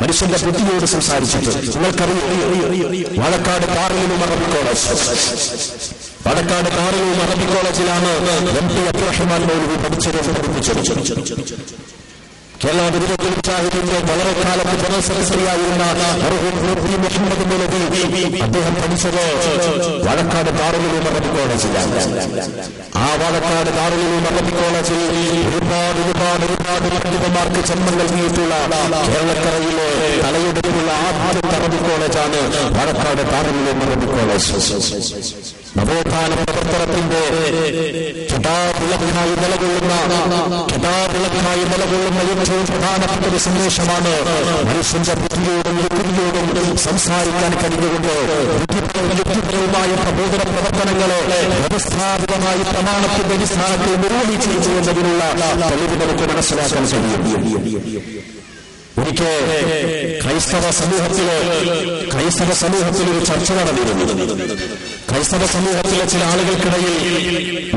മനുഷ്യന്റെ ബുദ്ധിയോട് സംസാരിച്ചിട്ട്. നിങ്ങൾക്കറിയാം, വാഴക്കാട് കാറിലും അറബി കോളേജ്, പാലക്കാട് കാറിലും അറബി കോളേജിലാണ് MP അബ്ദുറഹ്മാൻ മൗലവി പഠിപ്പിച്ചത്. കേരള വിരുദ്ധ മുജാഹിദിന്റെ വളരെ കാലത്ത് ജനറൽ സെക്രട്ടറിയായിരുന്ന മുഹമ്മദ് മൗലവി അദ്ദേഹം പഠിച്ചത് വാഴക്കാട് ദാറുൽ അറബി കോളേജിലാണ്. ആ വാഴക്കാട് ദാറുൽ അറബി കോളേജിൽ ഒരുപാട് പണ്ഡിതന്മാർക്ക് ജന്മം നൽകിയിട്ടുള്ള കേരളക്കരയിലെ തലയെടുപ്പുള്ള ആദ്യത്തെ അറബി കോളേജാണ് വാഴക്കാട് ദാറുൽ അറബി കോളേജ്. നവോത്ഥാന പ്രവർത്തനത്തിന്റെ വിളക്കായി നിലകൊള്ളുന്ന ഏറ്റവും പ്രധാനപ്പെട്ട ഒരു സന്ദേശമാണ് മനുഷ്യന്റെ ബുദ്ധിയോടും യുക്തിയോടും സംസാരിക്കാൻ കഴിഞ്ഞുകൊണ്ട് യുക്തിപരവുമായ പ്രബോധന പ്രവർത്തനങ്ങളെ വ്യവസ്ഥാപിതമായി പ്രമാണത്തിന്റെ അടിസ്ഥാനത്തിൽ നിർവഹിച്ചിരിച്ചു എന്നതിനുള്ള തെളിവ് നമുക്ക് മനസ്സിലാക്കാൻ കഴിയും. ഒരിക്കൽ ക്രൈസ്തവ സമൂഹത്തിൽ ഒരു ചർച്ച നടന്നിരുന്നു. ക്രൈസ്തവ സമൂഹത്തിലെ ചില ആളുകൾക്കിടയിൽ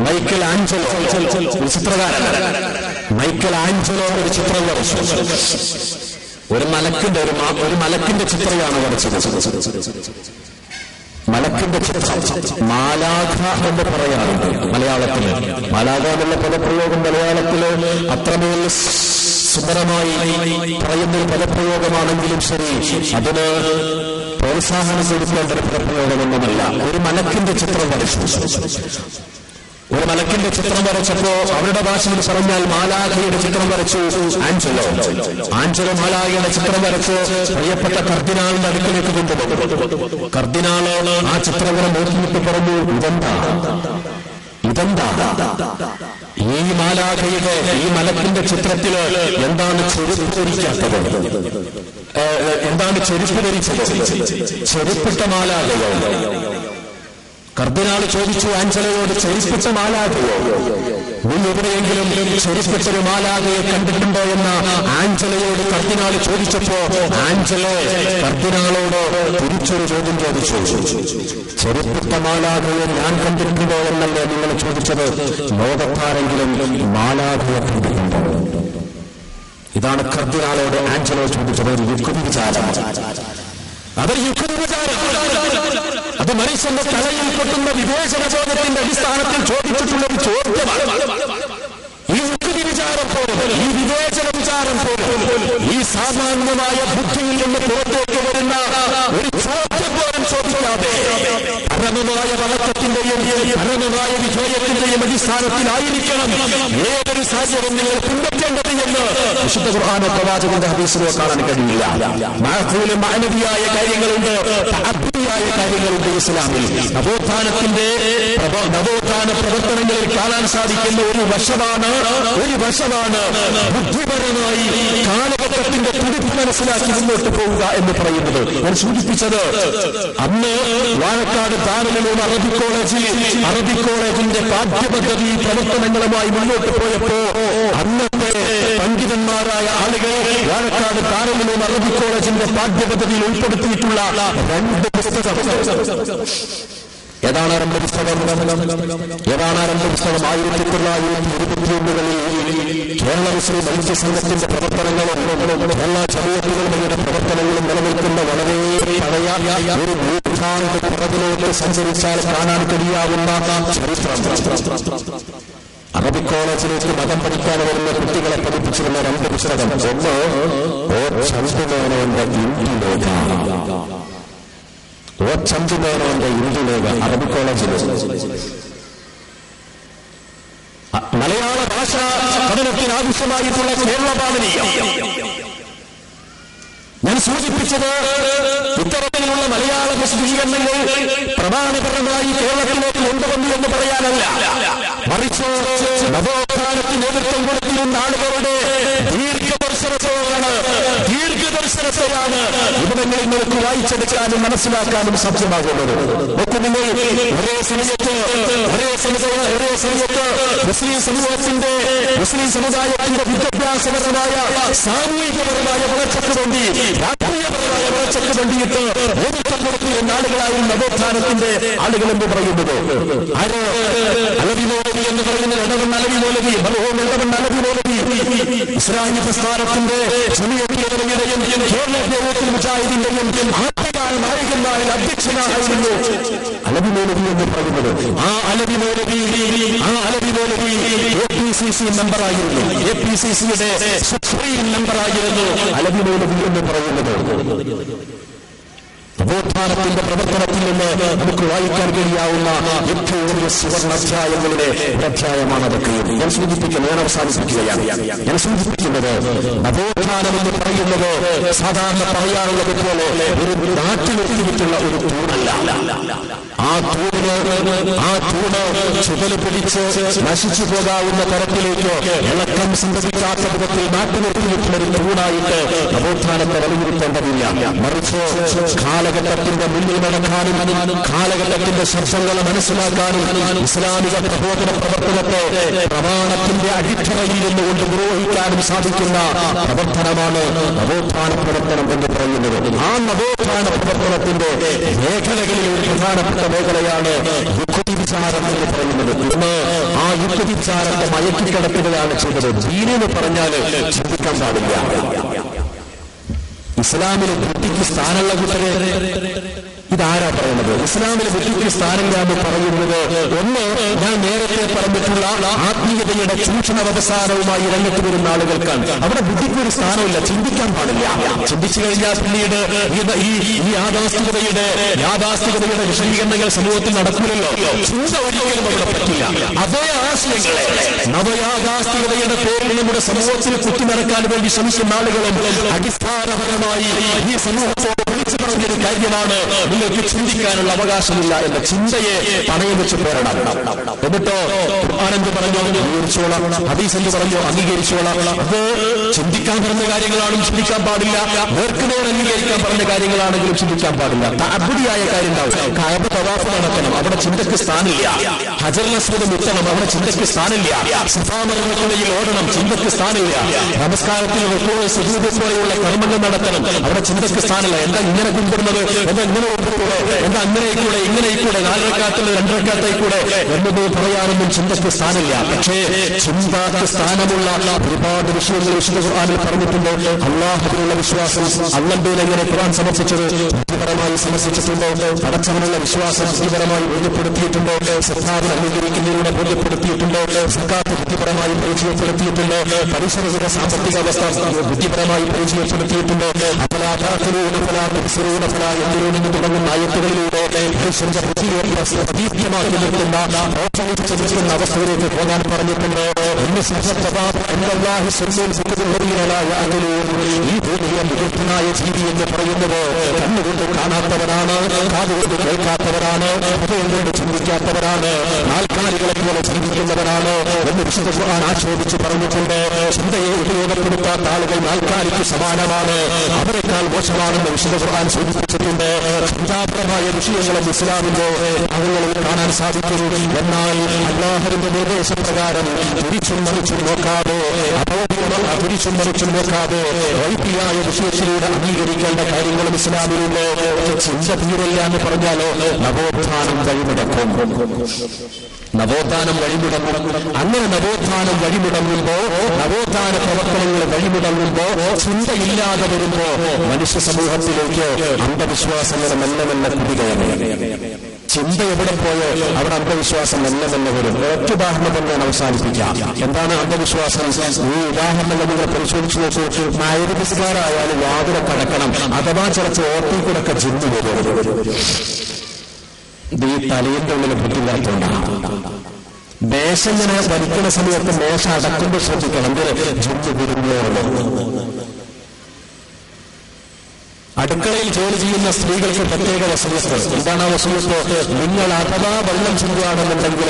മൈക്കൽ ആഞ്ചലോ, ഒരു ചിത്രകാരൻ, മൈക്കൽ ആഞ്ചലോ ഒരു ചിത്രം വരച്ചു. ഒരു മലക്കിന്റെ ചിത്രമാണ് വരച്ചത്. മലക്കിന്റെ ചിത്രം മാലാഖ എന്ന് പറയാറുണ്ട് മലയാളത്തില്. മാലാഖ എന്നുള്ള പദപ്രയോഗം മലയാളത്തില് അത്രമേൽ സുന്ദരമായി പറയുന്നൊരു പദപ്രയോഗമാണെങ്കിലും ശരി, അതിന് പ്രോത്സാഹനം കൊടുക്കേണ്ട ഒരു പദപ്രയോഗമൊന്നുമല്ല. ഒരു മലക്കിന്റെ ചിത്രം വരച്ചപ്പോ അവരുടെ ഭാഷയിൽ പറഞ്ഞാൽ മാലാഖയുടെ ചിത്രം വരച്ചു ആഞ്ചലോ മാലാഖയുടെ ചിത്രം വരച്ചു പ്രിയപ്പെട്ട കർദിനാളിന്റെ അടുക്കലേക്ക് കൊണ്ടുപോകും. കർദിനാള് ആ ചിത്രങ്ങളെ നോക്കിയിട്ട് പറഞ്ഞു, ഇതെന്താ ഈ മാലാഖയുടെ ഈ മലക്കിന്റെ ചിത്രത്തില് എന്താണ് ചെരുപ്പ് ധരിക്കാത്തത്? എന്താണ് ചെരുപ്പ് ധരിച്ചത്? ചെരുപ്പിട്ട മാലാഖയോ? കർദിനാൾ ചോദിച്ചു ആഞ്ചലയോട്, ചെരുപ്പിട്ട മാലാഖയോ? നീ എവിടെയെങ്കിലും ചെരുപ്പിട്ടൊരു മാലാഖയെ കണ്ടിട്ടുണ്ടോ എന്ന ആഞ്ചലയോട് കർദിനാൾ ചോദിച്ചപ്പോ ആഞ്ചലോ കർദിനാളോട് തിരിച്ചൊരു ചോദ്യം ചോദിച്ചു. ചെരുപ്പിട്ട മാലാഖയെ ഞാൻ കണ്ടിട്ടുണ്ടോ എന്നല്ലേ നിങ്ങൾ ചോദിച്ചത്? ലോകത്താരെങ്കിലും മാലാഖയെ കണ്ടിട്ടുണ്ടോ? ഇതാണ് കർദിനാളോട് ആഞ്ചലോ ചോദിച്ചത്. ഒരു യുക്തി വിചാരം, അതൊരു യുക്തി വിചാരം. അത് മനുഷ്യന്റെ തലയിൽ കൊട്ടുന്ന വിവേചന ബോധത്തിന്റെ അടിസ്ഥാനത്തിൽ ചോദിച്ചിട്ടുള്ളൊരു ചോദ്യമാണ്. ഈ യുക്തി വിചാരം പോലും, ഈ വിവേചന വിചാരം പോലും, ഈ സാമാന്യമായ ബുദ്ധിയിൽ നിന്ന് പുറത്തേക്ക് വരുന്ന ഒരു ചോദ്യം പോലും ചോദിക്കാതെ പരമമായ വഴക്കത്തിന്റെയും പരമമായ വിജയത്തിന്റെയും അടിസ്ഥാനത്തിലായിരിക്കണം ഏതൊരു സാഹചര്യം നിങ്ങൾ പിൻപറ്റേണ്ടത് എന്ന് വിശുദ്ധ ഖുർആൻ പ്രവാചകന്റെ ഹദീസിലോ കാണാൻ കഴിയില്ല. മാനവിയായ കാര്യങ്ങളുണ്ട്, അബ്ദിയായ കാര്യങ്ങളുണ്ട് ഇസ്ലാമിൽ. നവോത്ഥാന പ്രവർത്തനങ്ങളിൽ കാണാൻ സാധിക്കുന്ന ഒരു വശമാണ് ബുദ്ധിപരമായി കാലഘട്ടത്തിന്റെ തുടിപ്പ് മനസ്സിലാക്കി മുന്നോട്ട് പോവുക എന്ന് പറയുന്നത്. ഞാൻ സൂചിപ്പിച്ചത് അന്ന് വാഴക്കാട് ദാറുൽ അറബി കോളേജിന്റെ പാഠ്യപദ്ധതി പ്രവർത്തനങ്ങളുമായി മുന്നോട്ട് പോയപ്പോ അന്നത്തെ പണ്ഡിതന്മാരായ ആളുകൾ വാഴക്കാട് ദാറുൽ അറബി കോളേജിന്റെ പാഠ്യപദ്ധതിയിൽ ഉൾപ്പെടുത്തിയിട്ടുള്ള 2 പുസ്തകം. ഏതാണ് 2 പുസ്തകം? 1921 കേരള മുസ്ലിം ഐക്യ സംഘത്തിന്റെ പ്രവർത്തനങ്ങളും കേരള ജമിയത്തുകളുടെ പ്രവർത്തനങ്ങളും നിലനിൽക്കുന്ന വളരെ പഴയ ഒരു നൂറ്റാണ്ട് പുറകിലോട്ട് സഞ്ചരിച്ചാൽ കാണാൻ കഴിയാവുന്ന ചരിത്രം. അറബി കോളേജിലേക്ക് മതം പഠിക്കാൻ വരുന്ന കുട്ടികളെ പഠിപ്പിച്ചിരുന്ന 2 പുസ്തകം. ഒന്ന് ചന്ദ്രമേനോന്റെ ഇന്ത്യലേഖ, ചന്ദ്രമേനോന്റെ ഇന്ത്യലേഖ അറബി കോളേജിൽ. മലയാള ഭാഷ പഠനത്തിന് ആവശ്യമായിട്ടുള്ള കേരള പാഠനീയം. ഞാൻ സൂചിപ്പിച്ചത് ഇത്തരത്തിലുള്ള മലയാള പുസ്തകീകരണങ്ങൾ പ്രമാണപരമായി കേരളത്തിലേക്ക് കൊണ്ടുവന്നു എന്ന് പറയാനല്ല, മറിച്ച് നവോത്ഥാനത്തിന് നേതൃത്വം കൊടുത്തിരുന്ന ആളുകളുടെ ദീർഘദർശനത്തെയാണ് ഇവിടങ്ങളിൽ നിങ്ങൾക്ക് വായിച്ചെടുക്കാനും മനസ്സിലാക്കാനും സാധ്യമാകുന്നത്. നിങ്ങൾ ഒരേ സമയത്ത് മുസ്ലിം സമുദായത്തിന്റെ വിദ്യാഭ്യാസപരമായ സാമൂഹികപരമായ വളർച്ചയ്ക്ക് വേണ്ടി രാഷ്ട്രീയപരമായ വളർച്ചയ്ക്ക് വേണ്ടിയിട്ട് നേതൃത്വം കൊടുത്തിരുന്ന ആളുകൾ ആളുകളായിരുന്നു നവോത്ഥാനത്തിന്റെ ആളുകൾ എന്ന് പറയുന്നത്. ആരോ അലവി മൗലവി എന്ന് പറയുന്ന ഇടവണ്ണ അലവി മൗലവി, ഇടവണ്ണ അലവി മൗലവി ഇസ്ലാമിക പ്രസ്ഥാനത്തിന്റെ ജമിയത്തിന്റെയും കേരള മുജാഹിദിന്റെയും ആദ്യകാല നായകന്മാരിൽ അധ്യക്ഷനായിരുന്നു അലവി മൗലവി എന്ന് പറയുന്നത്. ആ അലവി മൗലവി APCC മെമ്പറായിരുന്നു. APCCയുടെ സുപ്രീം മെമ്പറായിരുന്നു അലവി മൗലവി എന്ന് പറയുന്നത്. നവോത്ഥാനത്തിന്റെ പ്രവർത്തനത്തിൽ നിന്ന് നമുക്ക് വായിക്കാൻ കഴിയാവുന്ന ഏറ്റവും വലിയ സുവർണ അധ്യായങ്ങളുടെ അധ്യായമാണ് അതൊക്കെ. ഞാൻ അവസാനിപ്പിക്കുകയാണ്. ഞാൻ സൂചിപ്പിക്കുന്നത് നവോത്ഥാനം എന്ന് പറയുന്നത് സാധാരണ പറയാറുള്ളത് പോലെ ഒരു നാട്ടിലെത്തിയിട്ടുള്ള ഒരു തൂണല്ല. ആ തൂണ് ചുവല് പിടിച്ച് നശിച്ചു പോകാവുന്ന തരത്തിലേക്ക് ഇളക്കം സംഭവിക്കാത്ത വിധത്തിൽ നാട്ടിലെത്തിയിട്ടുള്ള ഒരു തൂണായിട്ട് നവോത്ഥാനത്തെ വിലയിരുത്തേണ്ടതില്ല. മറിച്ച് കാലഘട്ടത്തിന്റെ മുന്നിൽ നടക്കാനും കാലഘട്ടത്തിന്റെ ശബ്ദങ്ങളെ മനസ്സിലാക്കാനും ഇസ്ലാമിക പ്രബോധന പ്രവർത്തനത്തെ പ്രമാണത്തിന്റെ അടിത്തറയിൽ നിന്നുകൊണ്ട് നിർവഹിക്കാനും സാധിക്കുന്ന പ്രവർത്തനമാണ് നവോത്ഥാന പ്രവർത്തനം എന്ന് പറയുന്നത്. ആ നവോത്ഥാന പ്രവർത്തനത്തിന്റെ മേഖലകളിൽ ഒരു പ്രധാനപ്പെട്ട മേഖലയാണ് യുക്തി വിചാരം എന്ന് പറയുന്നത്. ഇന്ന് ആ യുക്തി വിചാരത്തെ മയക്കിക്കിടക്കുകയാണ് ചെയ്തത്. ദീനെന്ന് പറഞ്ഞാൽ ചിന്തിക്കാൻ പാടില്ല. ഇസ്ലാമിലെ ബുദ്ധിക്ക് സ്ഥാനമുള്ള കൂട്ടരെ ഇതാരാ പറയുന്നത്? ഇസ്ലാമിലെ ബുദ്ധിക്ക് സ്ഥാനമില്ല എന്ന് പറയുന്നത് ഒന്ന്, ഞാൻ നേരത്തെ പറഞ്ഞിട്ടുള്ള ആത്മീയതയുടെ ചൂഷണ വ്യവസായവുമായി രംഗത്ത് വരുന്ന ആളുകൾക്കാണ്. അവിടെ ബുദ്ധിക്ക് ഒരു സ്ഥാനമില്ല, ചിന്തിക്കാൻ പാടില്ല. ചിന്തിച്ചു കഴിഞ്ഞാൽ പിന്നീട് ഈ യാഥാസ്ഥികതയുടെ വിശദീകരണങ്ങൾ സമൂഹത്തിൽ നടക്കില്ലല്ലോ. ചിന്ത ഒരിക്കലും അവിടെ പറ്റില്ല. അതേ ആശയങ്ങളെ നവയാഥാസ്ഥികതയുടെ പേരിൽ നമ്മുടെ സമൂഹത്തിൽ കുത്തിനിറക്കാൻ വേണ്ടി ശ്രമിക്കുന്ന ആളുകളും അടിസ്ഥാനപരമായി ഈ സമൂഹത്തോട് വിളിച്ചു പറഞ്ഞൊരു കാര്യമാണ്, നിങ്ങൾക്ക് ചിന്തിക്കാനുള്ള അവകാശമില്ല എന്ന ചിന്തയെ പണയം വെച്ച് പോരണം. എന്നിട്ടോ ഖുർആനെന്ത് പറഞ്ഞു അംഗീകരിച്ചോളാം, ഹദീസ് എന്ത് പറഞ്ഞു അംഗീകരിച്ചോളാം. അത് ചിന്തിക്കാൻ പറഞ്ഞ കാര്യങ്ങളാണെങ്കിലും ചിന്തിക്കാൻ പാടില്ല, നേർക്കുനേർ അംഗീകരിക്കാൻ പറഞ്ഞ കാര്യങ്ങളാണെങ്കിലും ചിന്തിക്കാൻ പാടില്ല. അബുദിയായ കാര്യം ഉണ്ടാവും. കഅബ തവാഫ് നടക്കണം, അവിടെ ചിന്തക്ക് സ്ഥാനമില്ല. ഹജറുൽ അസ്വദ് മുത്തണം, അവിടെ ചിന്തക്ക് സ്ഥാനമില്ല. സഫാ മർവയിൽ ഓടണം, ചിന്തക്ക് സ്ഥാനമില്ല. നമസ്കാരത്തിൽ റുകൂഅ് സുജൂദ് പോലെയുള്ള കർമ്മങ്ങൾ നടത്തണം, അവിടെ ചിന്തക്ക് സ്ഥാനമില്ല. എന്താ ഇങ്ങനെ കൊണ്ടുവരുന്നത്, എന്താ ഇങ്ങനെ കൊണ്ടുകൂടെ, എന്താ അങ്ങനെയിക്കൂടെ ഇങ്ങനെയിക്കൂടെ, 4 റക്അത്തുള്ള 2 റക്അത്തായിക്കൂടെ എന്നത് പറയാനൊന്നും ചിന്തക്ക് സ്ഥാനമില്ല. പക്ഷേ ചിന്തക്ക് സ്ഥാനമുള്ള ഒരുപാട് വിഷയങ്ങൾ വിശുദ്ധ ഖുർആനിൽ പറഞ്ഞിട്ടുണ്ട്. അല്ലാഹുവിനുള്ള വിശ്വാസം അല്ലാഹുവിനെ എങ്ങനെ ഖുർആൻ സമർപ്പിച്ചത് ബുദ്ധിപരമായി സമർപ്പിച്ചിട്ടുണ്ട്. പടച്ചവനുള്ള വിശ്വാസം ബുദ്ധിപരമായി ബോധ്യപ്പെടുത്തിയിട്ടുണ്ട്. സത്താവിനെ അംഗീകരിക്കുന്നതിലൂടെ ബോധ്യപ്പെടുത്തിയിട്ടുണ്ട്. സക്കാത്ത് ബുദ്ധിപരമായി പരിചയപ്പെടുത്തിയിട്ടുണ്ട്. പരിസരയുടെ സാമ്പത്തിക അവസ്ഥ ബുദ്ധിപരമായി പരിചയപ്പെടുത്തിയിട്ടുണ്ട്. എന്ന് തുടങ്ങുന്ന ആയത്തുകളിലൂടെ മനുഷ്യന്റെ ബുദ്ധിയെ പ്രതീപ്യമാക്കി നിർത്തുന്ന പ്രോത്സാഹിപ്പിച്ചിരിക്കുന്ന അവസ്ഥയിലേക്ക് പോകാൻ പറഞ്ഞിട്ടുണ്ട്. ഈ ഭൂമിയെ വിദഗ്ധനായ ജീവി എന്ന് പറയുന്നത് കണ്ണുകൊണ്ട് കാണാത്തവരാണ്, കാതുകൊണ്ട് കേൾക്കാത്തവരാണ്, ഹൃദയം കൊണ്ട് ചിന്തിക്കാത്തവരാണ്, നാൽക്കാലികളെ പോലെ ജീവിക്കുന്നവരാണ് എന്ന് വിശുദ്ധ ഖുർആൻ ആക്ഷേപിച്ച് പറഞ്ഞിട്ടുണ്ട്. ചിന്തയെ ഉപയോഗപ്പെടുത്താത്ത ആളുകൾ നാൽക്കാലിക്ക് സമാനമാണ്, അവരെക്കാൾ മോശമാണെന്ന് വിശുദ്ധ ഖുർആൻ സൂചിപ്പിച്ചിട്ടുണ്ട്. ചിന്താപരമായ വിഷയങ്ങളും ഇസ്ലാമിന്റെ അവങ്ങളിൽ കാണാൻ സാധിക്കും. എന്നാൽ അല്ലാഹുവിന്റെ നിർദ്ദേശപ്രകാരം തിരിച്ചും മറിച്ചും നോക്കാതെ വൈദ്യായ വിഷയത്തിലൂടെ അംഗീകരിക്കേണ്ട കാര്യങ്ങളും ഇസ്ലാമിലുണ്ട്. ചിന്ത തീരില്ല എന്ന് പറഞ്ഞാലോ നവോത്ഥാനം വഴിമുടക്കും. അങ്ങനെ നവോത്ഥാനം വഴിമുടങ്ങുമ്പോ, നവോത്ഥാന പ്രവർത്തനങ്ങൾ വഴിമുടങ്ങുമ്പോ, ചിന്തയില്ലാതെ വരുമ്പോ മനുഷ്യ സമൂഹത്തിലേക്ക് അന്ധവിശ്വാസങ്ങൾ മെല്ലെ മെല്ലെ കുടികയറി. ചിന്ത എവിടെ പോയോ അവിടെ അന്ധവിശ്വാസം മെല്ലെ മെല്ലെ വരും. ഒറ്റ ഉദാഹരണം തന്നെയാണ് അവസാനിപ്പിക്കാം. എന്താണ് അന്ധവിശ്വാസം? ഈ ഉദാഹരണം നിങ്ങൾ പരിശോധിച്ചു നോക്കൂ. നായകസ്കാരായാലും വാതിലെ കടക്കണം, അഥവാ ചിലച്ച് ഓർത്തിൽ കൂടെ ജിന്ന് വരും. ഇത് ഈ തലയുടെ ഉള്ളിൽ ബുദ്ധിമുട്ടുണ്ടാകും. മേശ ഇങ്ങനെ വലിക്കുന്ന സമയത്ത് മേശ അടക്കുമ്പോൾ ശ്രദ്ധിക്കണം, ജിന്ന് വരുന്നോ. അടുക്കളയിൽ ജോലി ചെയ്യുന്ന സ്ത്രീകൾക്ക് പ്രത്യേക വസൂയത്ത്. എന്താണ് ആ വസൂയത്ത്? നിങ്ങൾ അഥവാ വെള്ളം ചിന്തുകയാണെന്നുണ്ടെങ്കിൽ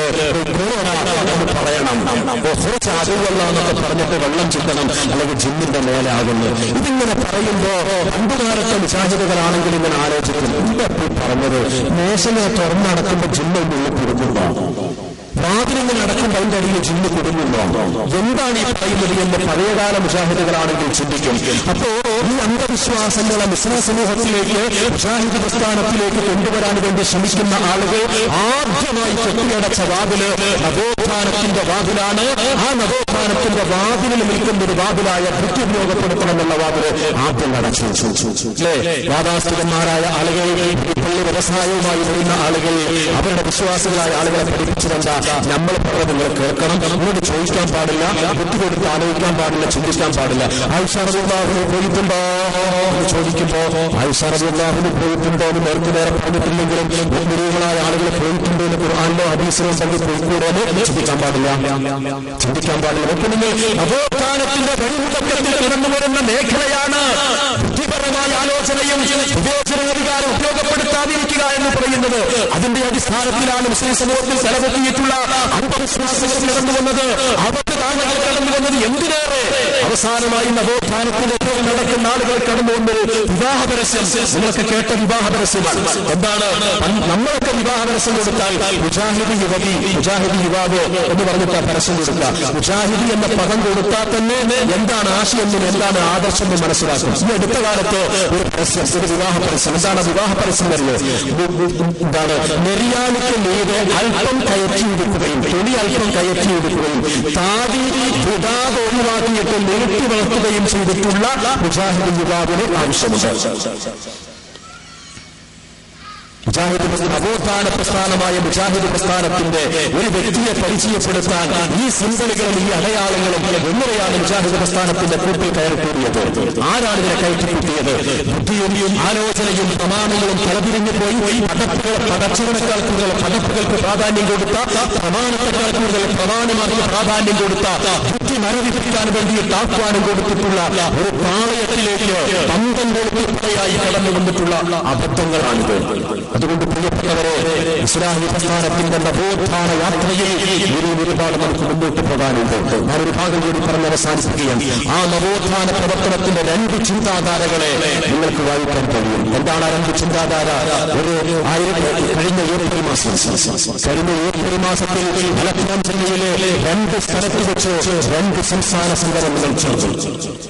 എന്ന് പറയണം. കുറച്ച് അതുവല്ല എന്നൊക്കെ പറഞ്ഞിട്ട് വെള്ളം ചിന്തണം, അല്ലെങ്കിൽ ജിന്നിന്റെ മേലാകുന്നു. ഇതിങ്ങനെ പറയുമ്പോ പണ്ടുകാലത്തെ വിശാചിതകളാണെങ്കിൽ ഇങ്ങനെ ആലോചിക്കും, എന്താ പറഞ്ഞത്? മേശനെ തുറന്നടക്കുമ്പോ ജിന്നിൽ ഉള്ളിൽ കൊടുക്കുമ്പോ വാതിലിങ്ങനെ നടക്കുമ്പോൾ അതിന്റെ അടിയിൽ ജിന്ന് കുടുങ്ങുന്നു. എന്താണ് ഈ പറയുന്നത് എന്ന് പഴയകാല മുജാഹിദുകളാണെങ്കിൽ ചിന്തിക്കും. അപ്പോ ഈ അന്ധവിശ്വാസങ്ങളെ മുസ്ലിം സമൂഹത്തിലേക്ക് മുജാഹിദ് പ്രസ്ഥാനത്തിലേക്ക് കൊണ്ടുവരാൻ വേണ്ടി ശ്രമിക്കുന്ന ആളുകൾ ആദ്യമായി കെട്ടിയടച്ച വാതില് നവോത്ഥാനത്തിന്റെ വാതിലാണ്. ആ നവോത്ഥാനത്തിന്റെ വാതിലിൽ നിൽക്കുന്ന ഒരു വാതിലായ ബുദ്ധി ഉപയോഗപ്പെടുത്തണമെന്നുള്ള വാതില് ആദ്യം അടച്ചു. അല്ലേ? യാഥാസ്ഥിതന്മാരായ ആളുകൾ, പള്ളി വ്യവസായവുമായി വരുന്ന ആളുകൾ, അവരുടെ വിശ്വാസികളായ ആളുകളെ പഠിപ്പിച്ചിരുന്ന നമ്മൾ പറഞ്ഞത് നിങ്ങൾ കേൾക്കണം, നമ്മളോട് ചോദിക്കാൻ പാടില്ല, ബുദ്ധി കൊടുത്ത് ആലോചിക്കാൻ പാടില്ല, ചിന്തിക്കാൻ പാടില്ല. ആയിഷ റളിയല്ലാഹു പോയിട്ടുണ്ടോ എന്ന് ചോദിക്കുമ്പോ ആയിഷ റളിയല്ലാഹു പോയിട്ടുണ്ടോ എന്ന് നേർക്ക് നേരെ പറഞ്ഞിട്ടില്ലെങ്കിലും മുഅ്മിനീങ്ങളായ ആളുകൾ പോയിട്ടുണ്ടോ എന്ന് ഖുർആനിലോ ഹദീസിലോ ഉണ്ടെങ്കിൽ പോയിക്കൂടെ എന്ന് ചിന്തിക്കാൻ പാടില്ല. നവോത്ഥാനത്തിന്റെ വഴിമുടക്കത്തിൽ കടന്നു വരുന്ന മേഖലയാണ് ബുദ്ധിപരമായ ആലോചനയും വിവേചനാധികാരം ഉപയോഗപ്പെടുത്താതിരിക്കുക എന്ന് പറയുന്നത്. അതിന്റെ അടിസ്ഥാനത്തിലാണ് മുസ്ലിം സമൂഹത്തിൽ തലപൊക്കിയിട്ടുള്ള അന്ധവിശ്വാസങ്ങൾ കടന്നു വന്നത്, അബദ്ധധാരണകൾ കടന്നു വന്നത്. എന്തിനേറെ അവസാനമായി നവോത്ഥാനത്തിന്റെ നടക്കുന്ന ആളുകൾ കടന്നു വന്നത് വിവാഹ പരസ്യം. നിങ്ങളൊക്കെ കേട്ട വിവാഹ പരസ്യമാണ്. എന്താണ്? നമ്മളൊക്കെ വിവാഹ പരസ്യം കൊടുത്താൽ മുജാഹിദ് യുവതി, മുജാഹിദ് യുവാവ് എന്ന് പറഞ്ഞിട്ട് പരസ്യം കൊടുക്കുക. മുജാഹിദ് എന്ന പദം കൊടുത്താൽ തന്നെ എന്താണ് ആശയം, എന്താണ് ആദർശം എന്ന് മനസ്സിലാക്കും. ഈ അടുത്ത കാലത്ത് ഒരു പരസ്യം, ഒരു വിവാഹ പരസ്യം. എന്താണ് വിവാഹ പരസ്യം വരുന്നത്? എന്താണ്? നെറിയാണിക്ക് മീതെ അല്പം കയറ്റിയെടുക്കുകയും തുണി അല്പം കയറ്റിയെടുക്കുകയും താടി വിടാതെ ഒഴിവാക്കിയിട്ട് നീട്ടി വളർത്തുകയും ചെയ്തിട്ടുള്ള മുജാഹിദ് യുവാവിന് ആവശ്യമുണ്ട്. മുജാഹിദ് നവോത്ഥാന പ്രസ്ഥാനമായ മുജാഹിദ് പ്രസ്ഥാനത്തിന്റെ ഒരു വ്യക്തിയെ പരിചയപ്പെടുത്താൻ ഈ സിംബലുകളും ഈ അടയാളങ്ങളും എങ്ങനെയാണ് മുജാഹിദ് പ്രസ്ഥാനത്തിന്റെ കൂട്ടിൽ കയറിക്കൂടിയത്? ആരാണ് ഇതിനെ കയറ്റിക്കൂട്ടിയത്? ബുദ്ധിയും ആലോചനയും പ്രമാണങ്ങളും തലതിരിഞ്ഞു പോയി പടച്ചവനേക്കാൾ കൂടുതൽ പടപ്പുകൾക്ക് പ്രാധാന്യം കൊടുത്ത, പ്രമാണത്തെക്കാൾ കൂടുതൽ പ്രമാണിമാർക്ക് പ്രാധാന്യം കൊടുത്ത, ബുദ്ധി മരവിപ്പിക്കാൻ വേണ്ടിയിട്ട് ആഹ്വാനം കൊടുത്തിട്ടുള്ള ഒരു പാളയത്തിലേക്ക് പന്തം കൊടുത്തിട്ടായി കടന്നു വന്നിട്ടുള്ള അബദ്ധങ്ങളാണിത്. അതുകൊണ്ട് പ്രിയപ്പെട്ടവരെ, ഇസ്ലാഹി പ്രസ്ഥാനത്തിന്റെ നവോത്ഥാന യാത്രയിൽ ഇനിയും ഒരുപാട് നമുക്ക് മുന്നോട്ട് പോകാനുണ്ട്. ഞാനൊരു ഭാഗം കൂടി പറഞ്ഞ് അവസാനിപ്പിക്കുകയാണ്. ആ നവോത്ഥാന പ്രവർത്തനത്തിന്റെ രണ്ട് ചിന്താധാരകളെ നിങ്ങൾക്ക് വായിക്കാൻ കഴിയും. എന്താണ് ആ രണ്ട് ചിന്താധാര? കഴിഞ്ഞ ഏപ്രിൽ മാസത്തിൽ മലപ്പുറം ജില്ലയിലെ രണ്ട് സ്ഥലത്ത് വെച്ച് രണ്ട് സംസ്ഥാന സംഘടനകൾ ചേർന്നു.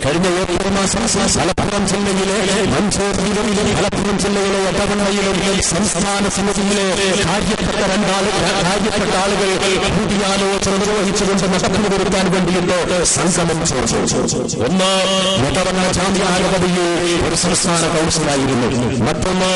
കഴിഞ്ഞ ഏപ്രിൽ മാസം മലപ്പുറം ജില്ലയിലെ മഞ്ചേരിയിലും മലപ്പുറം ജില്ലയിലെ എടവണ്ണയിലും സംസ്ഥാന സമിതിയിലെ കാര്യപ്പെട്ട ആളുകൾ കൂടിയാലോചന നിർവഹിച്ചുകൊണ്ട് നടപ്പിൽ വരുത്താൻ വേണ്ടിയിട്ട് സംഗമം ചേർന്നു. ഒന്ന് എടവണ്ണ ജാമിഅ അൽ-അറബിയ്യയിൽ ഒരു സംസ്ഥാന കൗൺസിലായിരുന്നു. മറ്റൊന്ന്